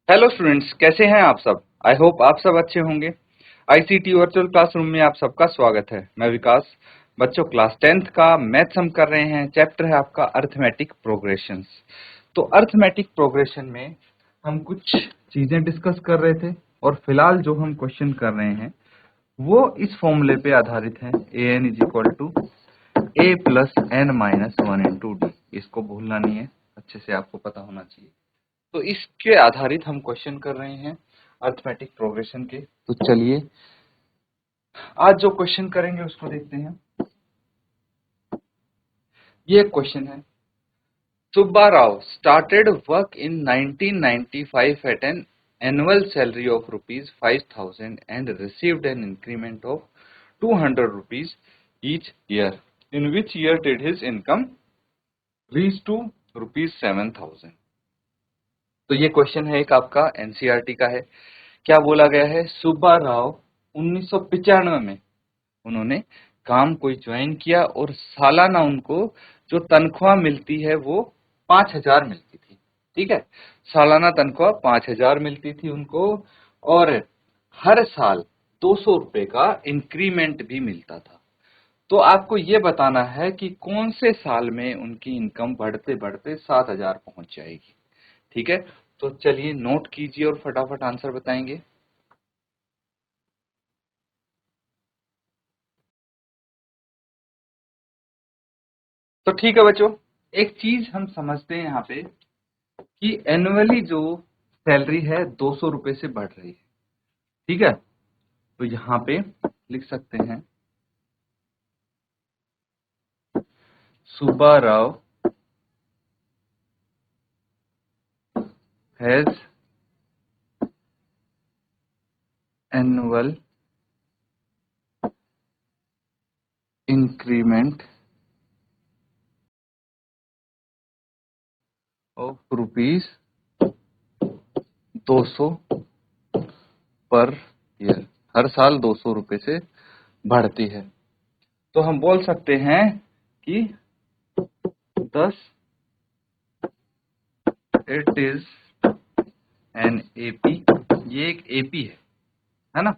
Hello students, कैसे हैं आप सब। आई होप आप सब अच्छे होंगे। आईसीटी वर्चुअल क्लासरूम में आप सबका स्वागत है। मैं विकास। बच्चों, क्लास 10th का मैथ्स हम कर रहे हैं। चैप्टर है आपका अर्थमेटिक प्रोग्रेशंस। तो अर्थमेटिक प्रोग्रेशन में हम कुछ चीजें डिस्कस कर रहे थे और फिलहाल जो हम क्वेश्चन कर रहे हैं वो इस फॉर्मूले पे आधारित है। an is equal to a plus n minus one into d. इसको भूलना नहीं है, अच्छे से आपको पता होना चाहिए। तो इसके आधारित हम क्वेश्चन कर रहे हैं अर्थमेटिक प्रोग्रेशन के। तो चलिए आज जो क्वेश्चन करेंगे उसको देखते हैं। ये क्वेश्चन है, Subba Rao started work in 1995 at an annual salary of rupees 5,000 and received an increment of 200 rupees each year. In which year did his income reach to rupees 7,000? तो ये क्वेश्चन है एक आपका एनसीईआरटी का है। क्या बोला गया है, सुब्बा राव 1995 में उन्होंने काम कोई ज्वाइन किया और सालाना उनको जो तनख्वाह मिलती है वो 5,000 मिलती थी। ठीक है, सालाना तनख्वाह 5,000 मिलती थी उनको और हर साल 200 रुपए का इंक्रीमेंट भी मिलता था। तो आपको ये बताना है कि कौन से साल में उनकी इनकम बढ़ते बढ़ते 7,000 पहुंच जाएगी। ठीक है, तो चलिए नोट कीजिए और फटाफट आंसर बताएंगे। तो ठीक है बच्चों, एक चीज हम समझते हैं यहाँ पे कि एनुअली जो सैलरी है 200 रुपए से बढ़ रही है। ठीक है, तो यहाँ पे लिख सकते हैं Subba Rao has annual increment of rupees 200 per year. हर साल 200 रुपए से बढ़ती है। तो हम बोल सकते हैं कि 10 इट इज एन एपी। ये एक एपी है ना।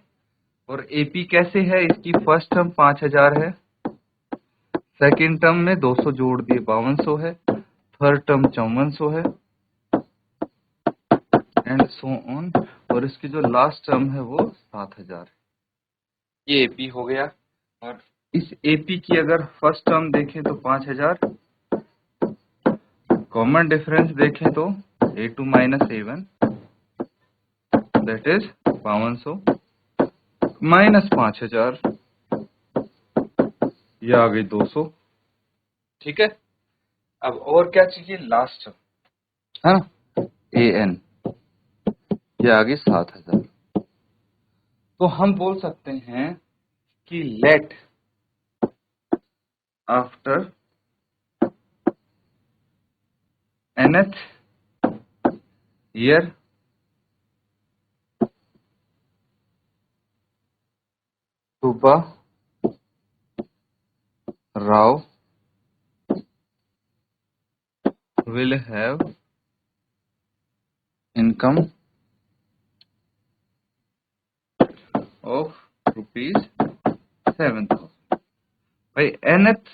और एपी कैसे है, इसकी फर्स्ट टर्म 5,000 है, सेकेंड टर्म में 200 जोड़ दिए 5200 है, थर्ड टर्म 5400 है एंड सो ऑन। और इसकी जो लास्ट टर्म है वो 7,000 है। ये एपी हो गया। और इस एपी की अगर फर्स्ट टर्म देखें तो 5,000, कॉमन डिफरेंस देखें तो A2 minus A1 that is 5200 minus 5,000, ये आ गई 200। ठीक है, अब और क्या चाहिए, लास्ट है ना, AN, ये आ गई 7,000। तो हम बोल सकते हैं कि late after nth year Subba Rao will have income of rupees 7,000। भाई nth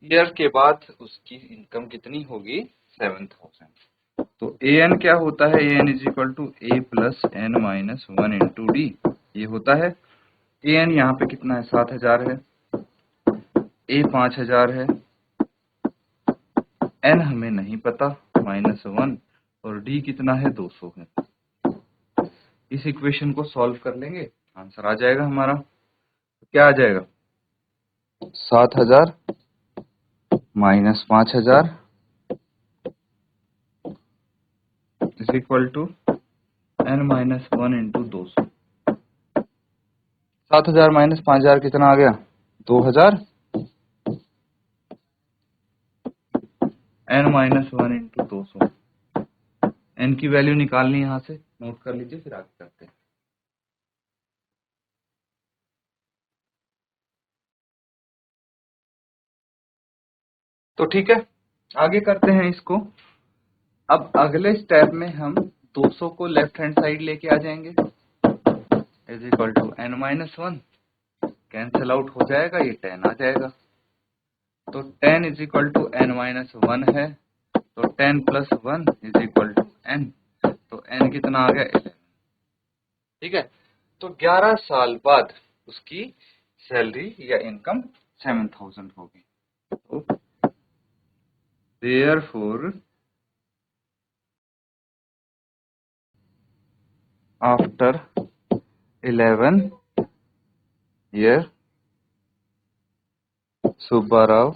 ईयर के बाद उसकी इनकम कितनी होगी, 7,000। तो an क्या होता है, an is equal to a plus n minus one into d, ये होता है। an यहाँ पे कितना है, 7,000 है, a 5,000 है, n हमें नहीं पता -1, और d कितना है, 200 है। इस इक्वेशन को सॉल्व कर लेंगे, आंसर आ जाएगा हमारा। तो क्या आ जाएगा, 7,000 minus 5,000 is equal to n minus one into 200। 7,000 minus 5,000 कितना आ गया, 2,000, n minus one into 200। n की वैल्यू निकालनी यहाँ से, नोट कर लीजिए, फिर आगे करते हैं। तो ठीक है, आगे करते हैं इसको। अब अगले स्टेप में हम 200 को लेफ्ट हैंड साइड लेके आ जाएंगे, is equal to n-1, cancel out हो जाएगा, ये 10 आ जाएगा। तो 10 इज इक्वल टू n-1 है, तो 10 + 1 इज इक्वल टू n, तो n कितना आ गया 11। ठीक है, तो 11 साल बाद उसकी सैलरी या इनकम 7000 होगी। तो therefore after 11 year Subbarao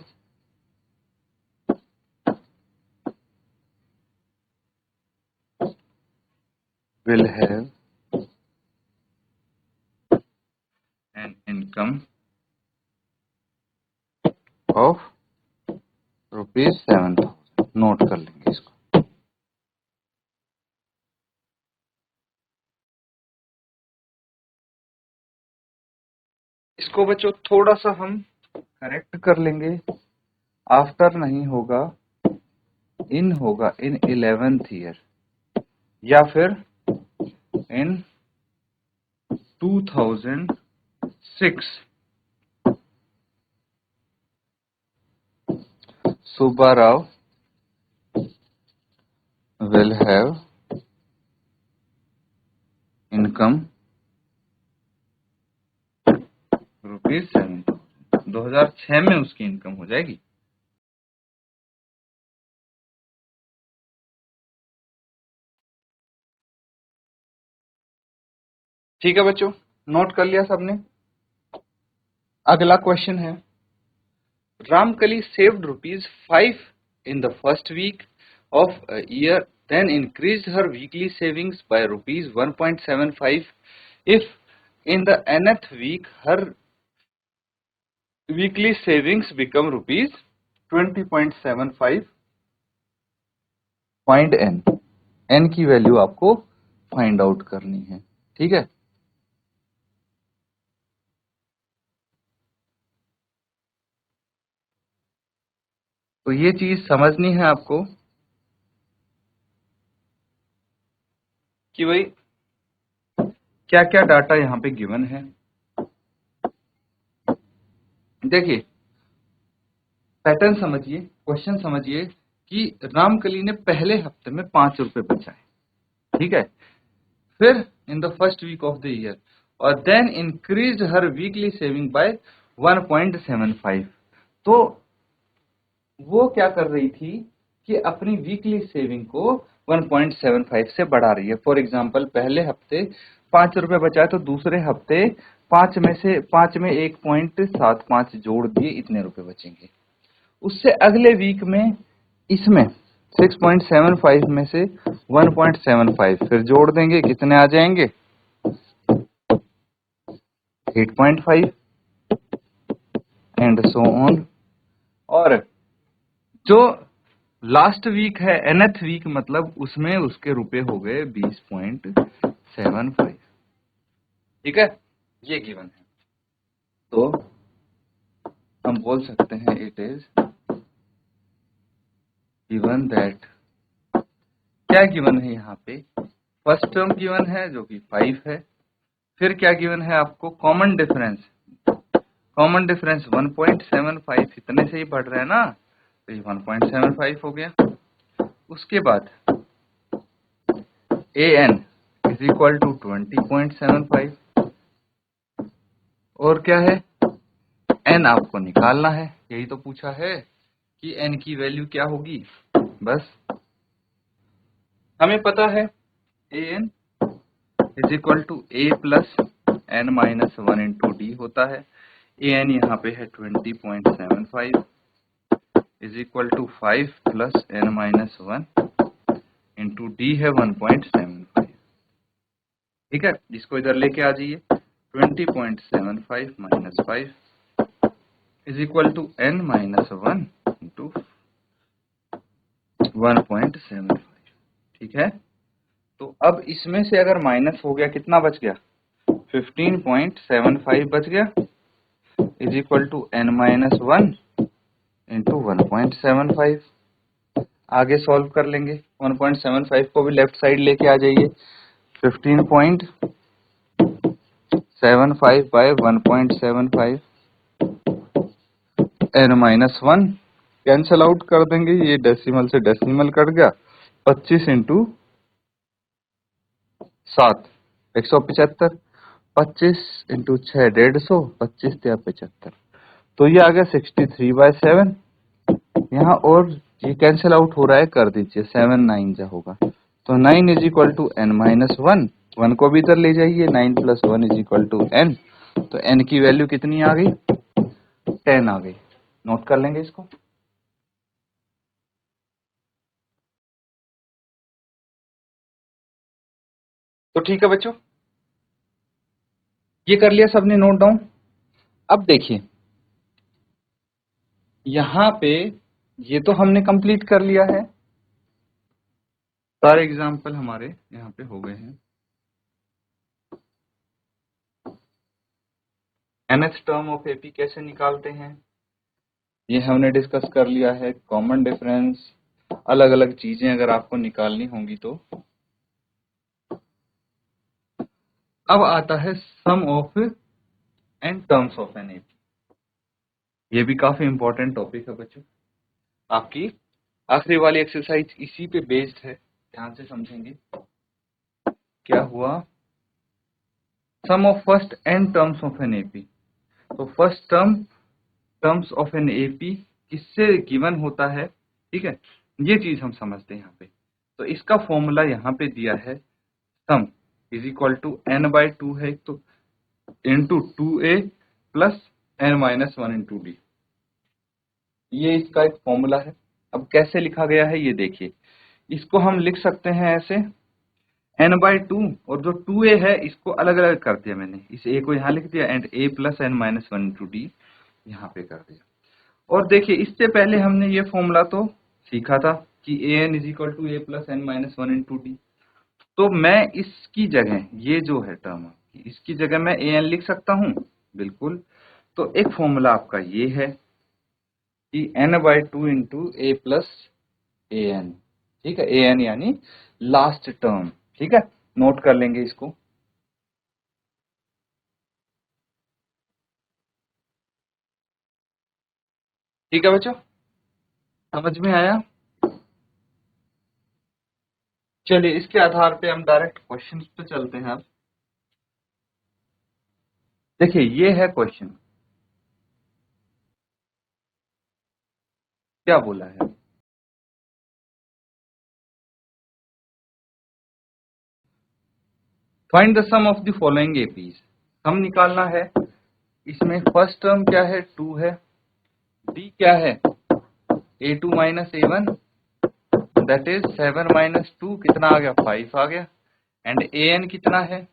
will have an income of ₹7,000। Note कर लेंगे इसको। इसको बच्चों थोड़ा सा हम करेक्ट कर लेंगे, आफ्टर नहीं होगा, इन होगा, इन 11th ईयर, या फिर इन 2006 Subbarao will have income ₹7,000। 2006 में उसकी इनकम हो जाएगी। ठीक है बच्चों, नोट कर लिया सबने। अगला क्वेश्चन है, Ramkali saved ₹5 in the first week of a year, then increased her weekly savings by ₹1.75 if in the nth week her weekly savings become ₹20.75। Find n, n की वैल्यू आपको फाइंड आउट करनी है। ठीक है, तो ये चीज समझनी है आपको कि भाई क्या क्या डाटा यहाँ पे गिवन है। देखिए पैटर्न समझिए, क्वेश्चन समझिए कि रामकली ने पहले हफ्ते में ₹5 बचाए, ठीक है, फिर in the first week of the year, और then increase her weekly saving by 1.75। तो वो क्या कर रही थी कि अपनी वीकली सेविंग को 1.75 से बढ़ा रही है। फॉर एग्जाम्पल पहले हफ्ते ₹5 बचाए, तो दूसरे हफ्ते 5 में 1.75 जोड़ दिए, इतने रुपए बचेंगे। उससे अगले वीक में इसमें 6.75 में से 1.75 फिर जोड़ देंगे, कितने आ जाएंगे 8.5 एंड सो ऑन। और जो लास्ट वीक है nth वीक, मतलब उसमें उसके रुपए हो गए 20.75। ठीक है, ये गिवन है। तो हम बोल सकते हैं इट इज गिवन दैट, क्या गिवन है यहाँ पे, फर्स्ट टर्म गिवन है जो कि 5 है, फिर क्या गिवन है आपको, कॉमन डिफरेंस 1.75, इतने से ही बढ़ रहा है ना, तो ये 1.75 हो गया। उसके बाद an इज इक्वल टू 20.75, और क्या है, n आपको निकालना है, यही तो पूछा है कि n की वैल्यू क्या होगी। बस हमें पता है an is equal to a plus n-1 into d होता है। an यहाँ पे है 20.75 is equal to 5 plus n-1 into d है 1.75। ठीक है, इसको इधर लेके आ जाइए, 20.75 minus 5 is equal to n-1 into 1.75। ठीक है, तो अब इसमें से अगर माइनस हो गया, कितना बच गया, 15.75 बच गया, is equal to n-1 into 1.75। आगे सॉल्व कर लेंगे। 1.75 को भी लेफ्ट साइड लेके आ जाइए। 15.75 बाय 1.75 n-1 कैंसल आउट कर देंगे। ये डेसिमल से डेसिमल कट गया। 25 इंटू 7 175। 25 इंटू 6 150। 25 या 75, तो ये आ गया 63/7। यहाँ और ये कैंसिल आउट हो रहा है, कर दीजिए। 7 9 जा होगा, तो 9 इज इक्वल टू n-1। 1 को भी इधर ले जाइए। 9 + 1 इज इक्वल टू n। तो n की वैल्यू कितनी आ गई? 10 आ गई। नोट कर लेंगे इसको। तो ठीक है बच्चों, ये कर लिया सबने नोट डाउन। अब देखिए यहाँ पे, ये तो हमने कंप्लीट कर लिया है। सारे एग्जाम्पल हमारे यहाँ पे हो गए हैं। nth टर्म ऑफ एपी कैसे निकालते हैं ये हमने डिस्कस कर लिया है। कॉमन डिफरेंस, अलग अलग चीजें अगर आपको निकालनी होंगी तो। अब आता है sum of n terms of an AP. ये भी काफी इंपॉर्टेंट टॉपिक है बच्चों। आपकी आखिरी वाली एक्सरसाइज इसी पे बेस्ड है, ध्यान से समझेंगे। क्या हुआ? Sum of first n terms of an AP. तो first terms of an AP किससे गिवन होता है, ठीक है, ये चीज हम समझते हैं यहाँ पे। तो इसका फॉर्मूला यहाँ पे दिया है, सम इज इक्वल टू n/2 है तो into 2a plus n-1 into d. ये इसका एक फॉर्मूला है। अब कैसे लिखा गया है ये देखिए। इसको हम लिख सकते हैं ऐसे, n/2 और जो 2a है इसको अलग अलग कर दिया मैंने। इस a को यहाँ लिख दिया and a plus n-1 into D यहाँ पे कर दिया। और देखिए इससे पहले हमने ये फॉर्मूला तो सीखा था कि an is equal to a plus n-1 into d. तो मैं इसकी जगह, ये जो है टर्म, इसकी जगह मैं an लिख सकता हूँ, बिल्कुल। तो एक फॉर्मूला आपका ये है कि n/2 into A plus A N, ठीक है। ए एन यानी लास्ट टर्म, ठीक है। नोट कर लेंगे इसको। ठीक है बच्चों, समझ में आया? चलिए इसके आधार पे हम डायरेक्ट क्वेश्चन पे चलते हैं। अब देखिए ये है क्वेश्चन, क्या बोला है? Find the sum of the following APs. Sum निकालना है। इसमें फर्स्ट टर्म क्या है? 2 है। डी क्या है? a2 minus a1, that is 7 minus 2 कितना आ गया? 5 आ गया। एंड an कितना है?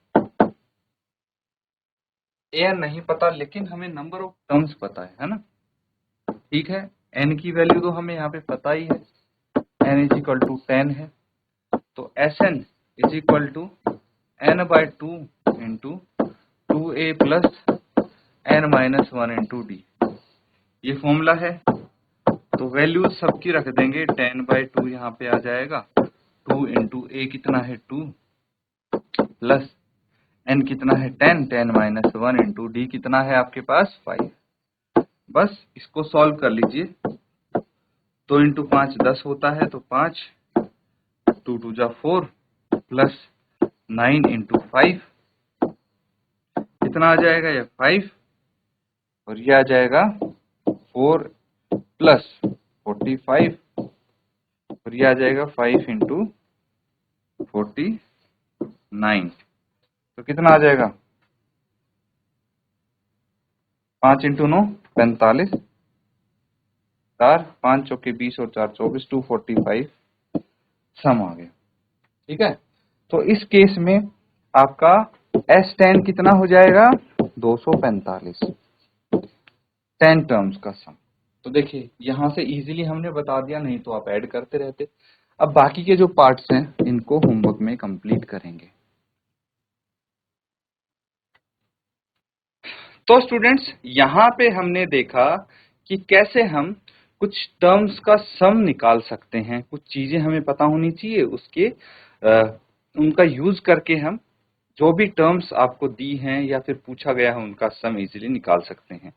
an नहीं पता, लेकिन हमें नंबर ऑफ टर्म्स पता है ना, ठीक है। n की वैल्यू तो हमें यहाँ पे पता ही है, n इज इक्वल टू 10 है। तो Sn is equal to n/2 into 2a plus n-1 into d, ये फॉर्मूला है। तो वैल्यू सबकी रख देंगे। 10/2 यहाँ पे आ जाएगा। 2 इंटू ए कितना है? 2 प्लस n कितना है? 10। 10-1 इंटू डी कितना है आपके पास? 5। बस इसको सॉल्व कर लीजिए। 2 इंटू 5 10 होता है, तो 5, 2 2 जा 4 प्लस 9 इंटू 5 कितना आ जाएगा? ये 5, और ये आ जाएगा 4 प्लस 45, और ये आ जाएगा 5 इंटू 49। तो कितना आ जाएगा? 5 इंटू 9 45, 4 5 चौके 20 और 4 24, 245 सम आ गया, ठीक है। तो इस केस में आपका S10 कितना हो जाएगा? 245, 10 टर्म्स का सम। तो देखिए यहां से इजीली हमने बता दिया, नहीं तो आप ऐड करते रहते। अब बाकी के जो पार्ट्स हैं इनको होमवर्क में कंप्लीट करेंगे। तो स्टूडेंट्स यहाँ पे हमने देखा कि कैसे हम कुछ टर्म्स का सम निकाल सकते हैं, कुछ चीजें हमें पता होनी चाहिए, उसके उनका यूज करके हम जो भी टर्म्स आपको दी हैं या फिर पूछा गया है उनका सम इजीली निकाल सकते हैं।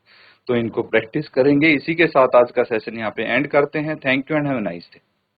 तो इनको प्रैक्टिस करेंगे। इसी के साथ आज का सेशन यहाँ पे एंड करते हैं। Thank you and have a nice day.